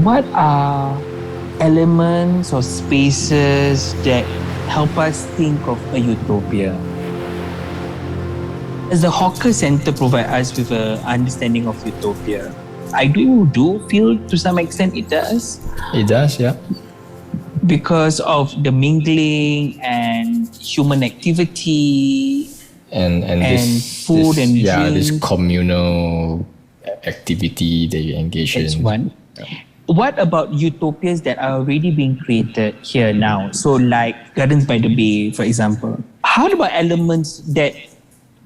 What are elements or spaces that help us think of a utopia? Does the hawker center provide us with an understanding of utopia? I do feel to some extent it does. It does, yeah. Because of the mingling and human activity and this, food and drink. This communal activity that you engage in. That's one. Yeah. What about utopias that are already being created here now? So like Gardens by the Bay, for example. How about elements that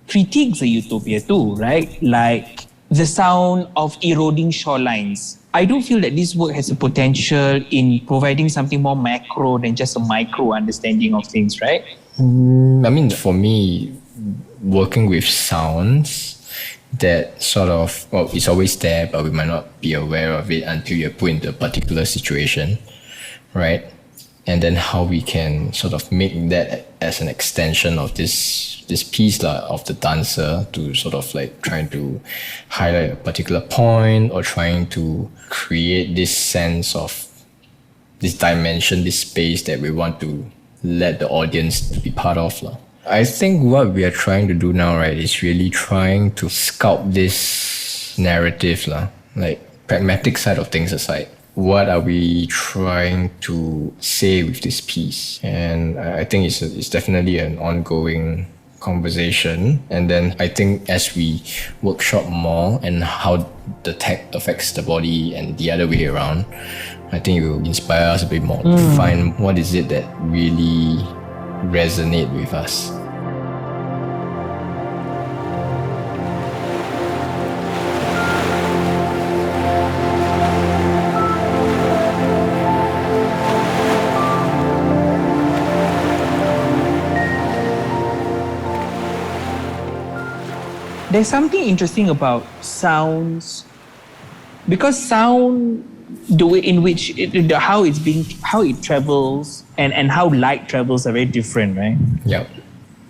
critiques a utopia too, right? Like the sound of eroding shorelines. I do feel that this work has a potential in providing something more macro than just a micro understanding of things, right? I mean, for me, working with sounds that sort of, well, it's always there, but we might not be aware of it until you're put into a particular situation, right? And then how we can sort of make that as an extension of this piece of the dancer to sort of like trying to highlight a particular point or trying to create this sense of this dimension, this space that we want to let the audience be part of. I think what we are trying to do now, right, is really trying to sculpt this narrative, like pragmatic side of things aside. What are we trying to say with this piece? And I think it's definitely an ongoing conversation. And then I think as we workshop more and how the tech affects the body and the other way around, I think it will inspire us a bit more to find what is it that really resonate with us. There's something interesting about sounds, because sound, the way in which how it travels and how light travels are very different, right? Yeah.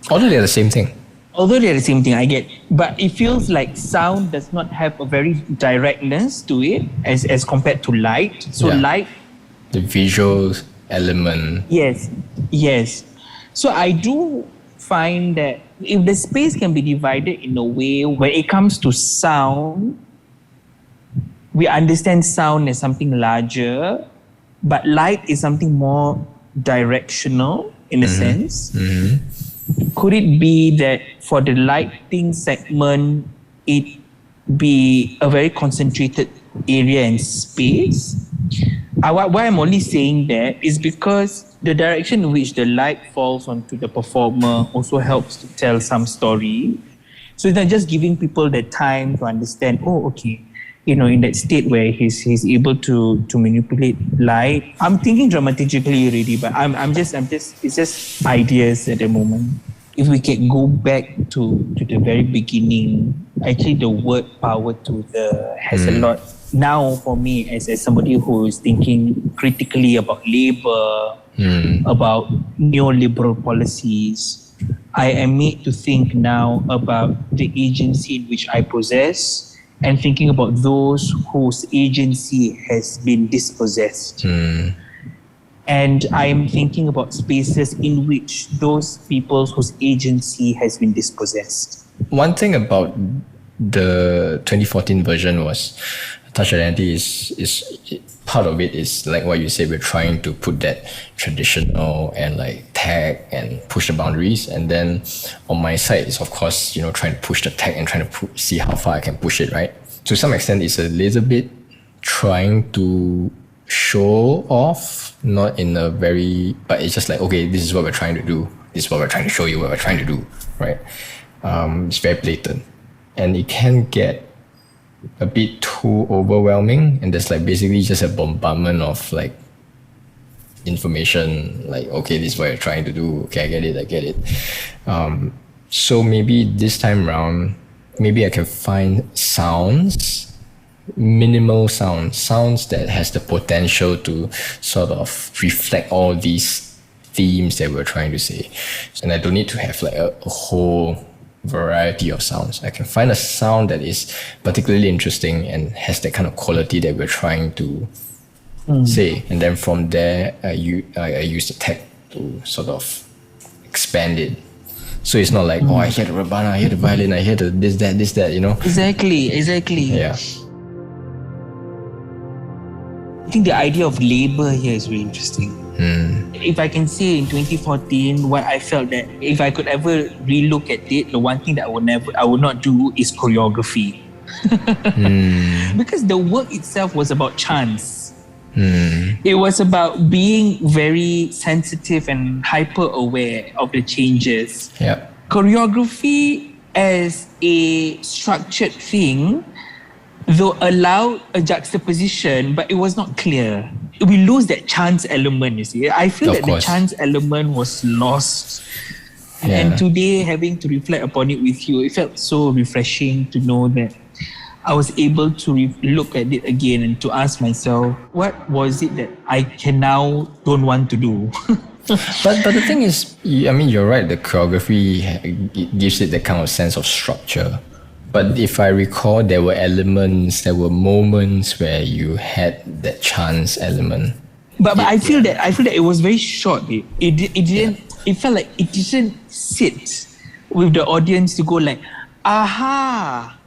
Although they're the same thing. I get. But it feels like sound does not have a very directness to it as compared to light. So light, the visual element. Yes. So I do find that if the space can be divided in a way when it comes to sound, we understand sound as something larger, but light is something more directional in a sense. Mm-hmm. Could it be that for the lighting segment, it be a very concentrated area and space? Why I'm only saying that is because the direction in which the light falls onto the performer also helps to tell some story. So it's not just giving people the time to understand, in that state where he's able to manipulate light. I'm thinking dramatically already, but I'm just it's just ideas at the moment. If we can go back to the very beginning, actually the word power to the has a lot. Now for me, as somebody who is thinking critically about labor, about neoliberal policies, I am made to think now about the agency in which I possess and thinking about those whose agency has been dispossessed. And I am thinking about spaces in which those people whose agency has been dispossessed. One thing about the 2014 version was touch identity is part of it is like what you said, we're trying to put that traditional and like tag and push the boundaries. And then on my side is of course, trying to push the tag and trying to see how far I can push it, right? To some extent, it's a little bit trying to show off, not in a very, but it's just like, okay, this is what we're trying to do. This is what we're trying to show you, what we're trying to do, right? It's very blatant. And it can get a bit too overwhelming, and there's like basically just a bombardment of like information, like, okay, this is what you're trying to do, okay, I get it. So maybe this time around, maybe I can find sounds, minimal sounds that has the potential to sort of reflect all these themes that we're trying to say. And I don't need to have like a whole variety of sounds. I can find a sound that is particularly interesting and has that kind of quality that we're trying to say, and then from there I use the tech to sort of expand it. So it's not like, oh, I hear the rebana, I hear the violin, I hear the this, that, you know? Exactly. Yeah. I think the idea of labor here is really interesting. If I can say in 2014, what I felt that if I could ever relook at it, the one thing that I would not do is choreography. Because the work itself was about chance. It was about being very sensitive and hyper aware of the changes. Yeah. Choreography as a structured thing, though allowed a juxtaposition, but it was not clear. We lose that chance element, you see. I feel that the chance element was lost. Yeah. And today, having to reflect upon it with you, it felt so refreshing to know that I was able to look at it again and to ask myself, what was it that I can now don't want to do? But the thing is, I mean, you're right, the choreography it gives it that kind of sense of structure. But if I recall, there were moments where you had that chance element. But I feel that it was very short. It felt like it didn't sit with the audience to go like, aha,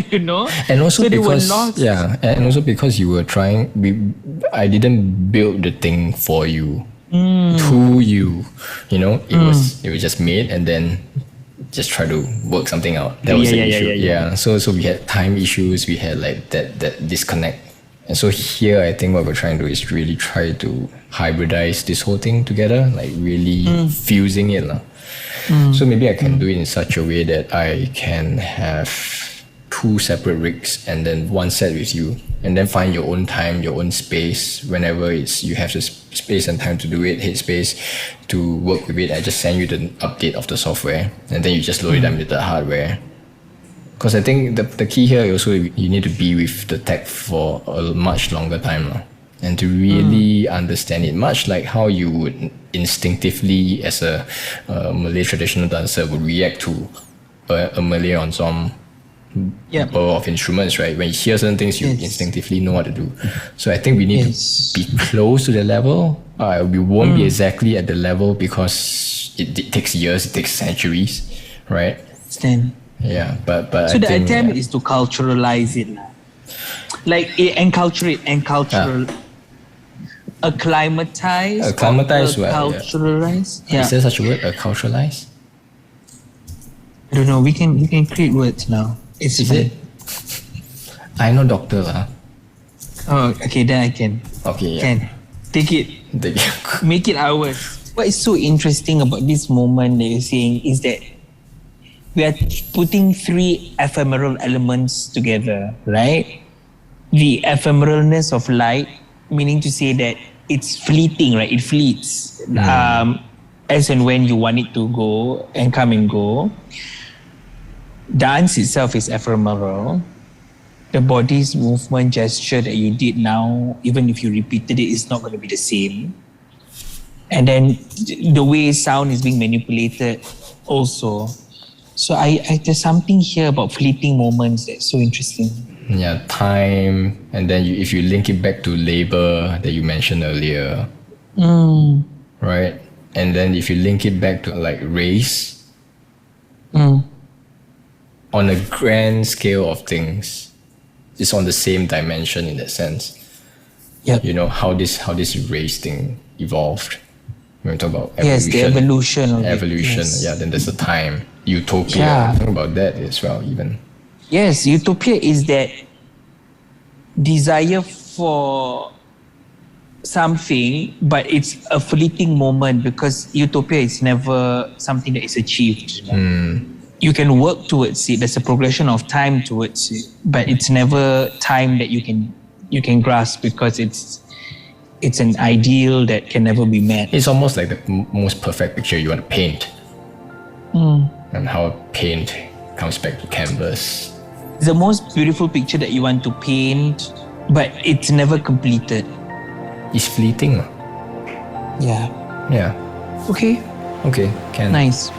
you know. And also so because they were lost. and also because you were trying, I didn't build the thing for you, to you. You know, it was just made and then just try to work something out. That was the issue. Yeah. So we had time issues. We had like that disconnect. And so here, I think what we're trying to do is really try to hybridize this whole thing together, like really fusing it. So maybe I can do it in such a way that I can have 2 separate rigs and then one set with you, and then find your own time, your own space. Whenever you have the space and time to do it, headspace to work with it, I just send you the update of the software, and then you just load it up with the hardware. Because I think the key here also, you need to be with the tech for a much longer time, and to really understand it, much like how you would instinctively as a Malay traditional dancer would react to a Malay ensemble of instruments, right? When you hear certain things, you instinctively know what to do. So I think we need to be close to the level. We won't be exactly at the level because it takes years, it takes centuries, right? Understand. Yeah, but so the attempt is to culturalize it, like enculturate, acclimatize, culturalize. Yeah. Is there such a word? Culturalize? I don't know. We can create words now. Is it? I'm no doctor, lah. Oh, okay. Then I can. Okay. Yeah. Can take it. Make it ours. What is so interesting about this moment that you're saying is that we are putting 3 ephemeral elements together, right? The ephemeralness of light, meaning to say that it's fleeting, right? It fleets as and when you want it to go and come and go. Dance itself is ephemeral. The body's movement gesture that you did now, even if you repeated it, is not going to be the same. And then the way sound is being manipulated also. So there's something here about fleeting moments that's so interesting. Yeah, time, and then if you link it back to labor that you mentioned earlier, right? And then if you link it back to like race, on a grand scale of things, it's on the same dimension in that sense. Yep. You know how this race thing evolved. When we talk about evolution. Yes, the evolution. Yes. Yeah, then there's a time. Utopia. Yeah. Talk about that as well, even. Yes, utopia is that desire for something, but it's a fleeting moment because utopia is never something that is achieved. You can work towards it. There's a progression of time towards it, but it's never time that you can grasp because it's an ideal that can never be met. It's almost like the most perfect picture you want to paint. And how paint comes back to canvas. It's the most beautiful picture that you want to paint, but it's never completed. It's fleeting. Yeah. Yeah. Okay. Can. Nice.